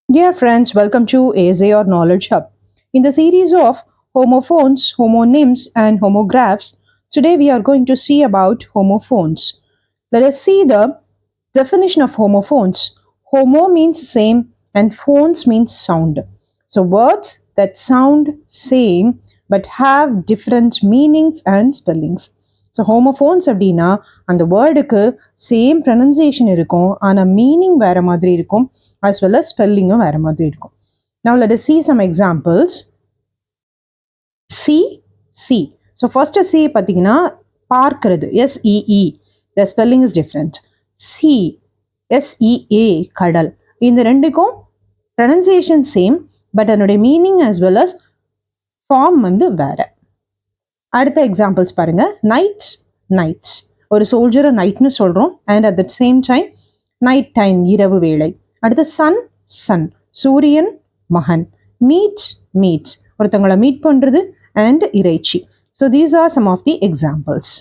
Dear friends, welcome to ASA or Knowledge Hub. In the series of homophones, homonyms, and homographs, today we are going to see about homophones. Let us see the definition of homophones. Homo means same and phones means sound. So words that sound same but have different meanings and spellings. So homophones அப்படின்னா அந்த வேர்டுக்கு same pronunciation இருக்கும் ஆனால் meaning வேறு மாதிரி இருக்கும் as well as ஸ்பெல்லிங்கும் வேறு மாதிரி இருக்கும். Now let us see some examples. C. So first C பார்த்தீங்கன்னா பார்க்கிறது SEE. The spelling is different. SEA கடல். இந்த ரெண்டுக்கும் ப்ரனன்சியேஷன் சேம் பட் அதனுடைய meaning as well as form வந்து வேறு. அடுத்த எக்ஸாம்பிள்ஸ் பாருங்க. நைட்ஸ் ஒரு சோல்ஜரை நைட்னு சொல்கிறோம் and at the same time night time இரவு வேளை. அடுத்து சன் சூரியன் மகன். மீட்ஸ் ஒருத்தவங்களை மீட் பண்ணுறது அண்ட் இறைச்சி. So these are some of the examples.